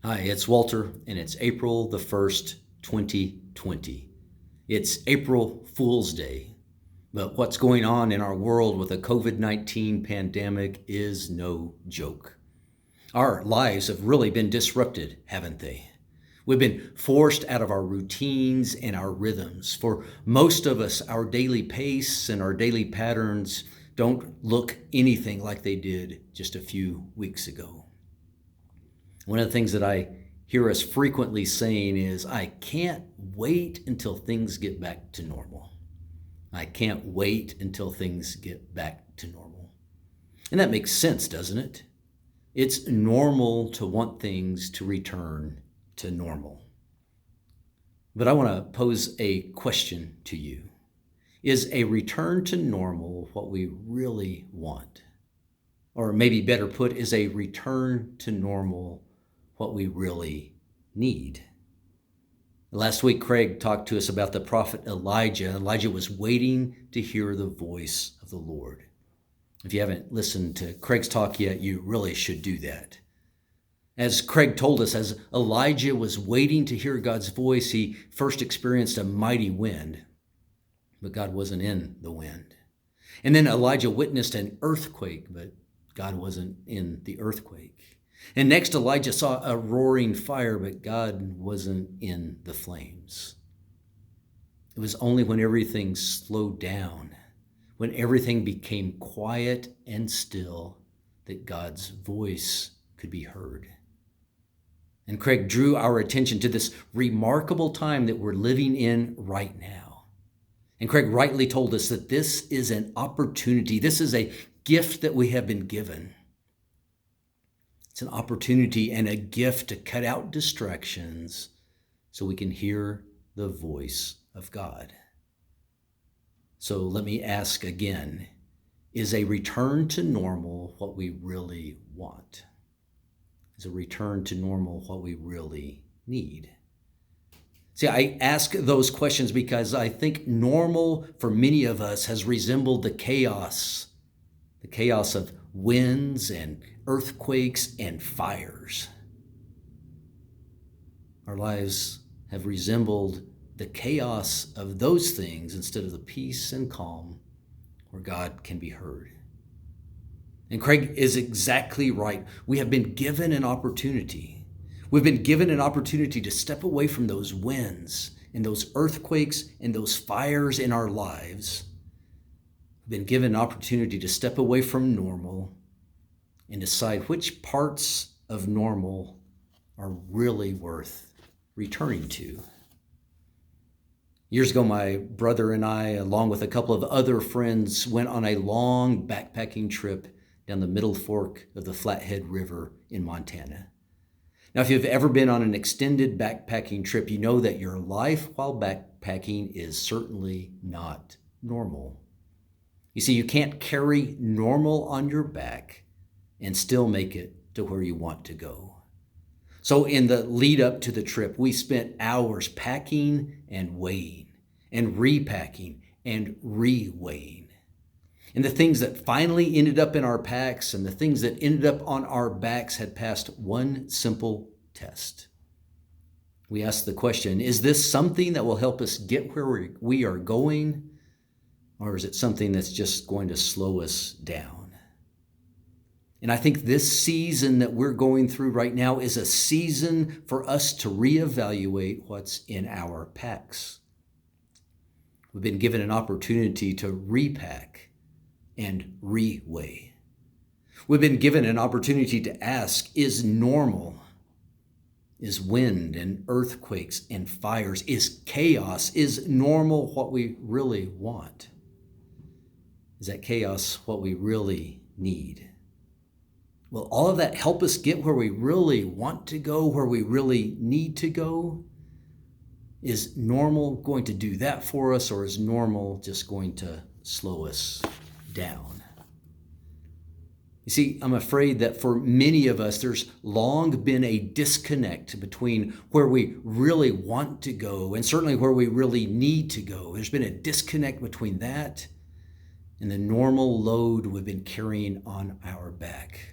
Hi, it's Walter, and it's April the 1st, 2020. It's April Fool's Day, but what's going on in our world with the COVID-19 pandemic is no joke. Our lives have really been disrupted, haven't they? We've been forced out of our routines and our rhythms. For most of us, our daily pace and our daily patterns don't look anything like they did just a few weeks ago. One of the things that I hear us frequently saying is, I can't wait until things get back to normal. I can't wait until things get back to normal. And that makes sense, doesn't it? It's normal to want things to return to normal. But I want to pose a question to you. Is a return to normal what we really want? Or maybe better put, is a return to normal what we really need? Last week, Craig talked to us about the prophet Elijah. Elijah was waiting to hear the voice of the Lord. If you haven't listened to Craig's talk yet, you really should do that. As Craig told us, as Elijah was waiting to hear God's voice, he first experienced a mighty wind, but God wasn't in the wind. And then Elijah witnessed an earthquake, but God wasn't in the earthquake. And next, Elijah saw a roaring fire, but God wasn't in the flames. It was only when everything slowed down, when everything became quiet and still, that God's voice could be heard. And Craig drew our attention to this remarkable time that we're living in right now. And Craig rightly told us that this is an opportunity. This is a gift that we have been given. It's an opportunity and a gift to cut out distractions so we can hear the voice of God. So let me ask again, is a return to normal what we really want? Is a return to normal what we really need? See, I ask those questions because I think normal for many of us has resembled the chaos of winds and earthquakes and fires. Our lives have resembled the chaos of those things instead of the peace and calm where God can be heard. And Craig is exactly right. We have been given an opportunity. We've been given an opportunity to step away from those winds and those earthquakes and those fires in our lives. We've been given an opportunity to step away from normal and decide which parts of normal are really worth returning to. Years ago, my brother and I, along with a couple of other friends, went on a long backpacking trip down the Middle Fork of the Flathead River in Montana. Now, if you've ever been on an extended backpacking trip, you know that your life while backpacking is certainly not normal. You see, you can't carry normal on your back and still make it to where you want to go. So in the lead up to the trip, we spent hours packing and weighing and repacking and re-weighing. And the things that finally ended up in our packs and the things that ended up on our backs had passed one simple test. We asked the question, is this something that will help us get where we are going? Or is it something that's just going to slow us down? And I think this season that we're going through right now is a season for us to reevaluate what's in our packs. We've been given an opportunity to repack and reweigh. We've been given an opportunity to ask, is normal? Is wind and earthquakes and fires? Is chaos? Is normal what we really want? Is that chaos what we really need? Will all of that help us get where we really want to go, where we really need to go? Is normal going to do that for us, or is normal just going to slow us down? You see, I'm afraid that for many of us, there's long been a disconnect between where we really want to go and certainly where we really need to go. There's been a disconnect between that and the normal load we've been carrying on our back.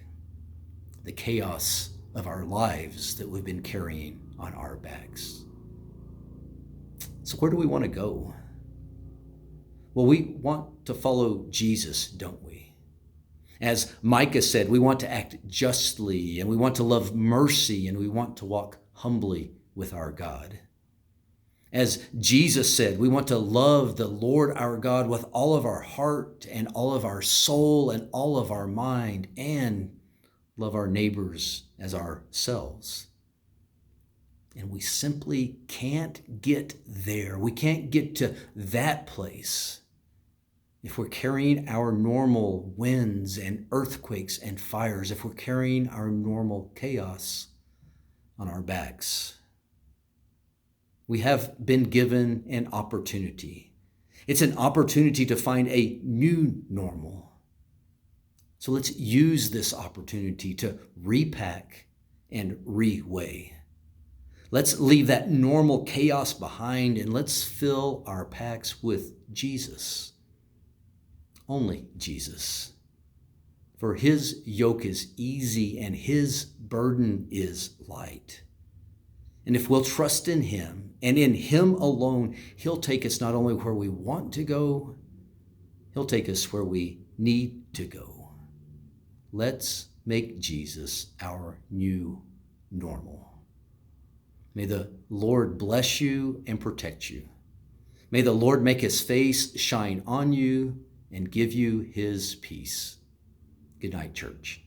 The chaos of our lives that we've been carrying on our backs. So where do we want to go? Well, we want to follow Jesus, don't we? As Micah said, we want to act justly, and we want to love mercy, and we want to walk humbly with our God. As Jesus said, we want to love the Lord our God with all of our heart and all of our soul and all of our mind, and love our neighbors as ourselves. And we simply can't get there. We can't get to that place if we're carrying our normal winds and earthquakes and fires, if we're carrying our normal chaos on our backs. We have been given an opportunity. It's an opportunity to find a new normal. So let's use this opportunity to repack and reweigh. Let's leave that normal chaos behind and let's fill our packs with Jesus. Only Jesus. For his yoke is easy and his burden is light. And if we'll trust in him and in him alone, he'll take us not only where we want to go, he'll take us where we need to go. Let's make Jesus our new normal. May the Lord bless you and protect you. May the Lord make his face shine on you and give you his peace. Good night, church.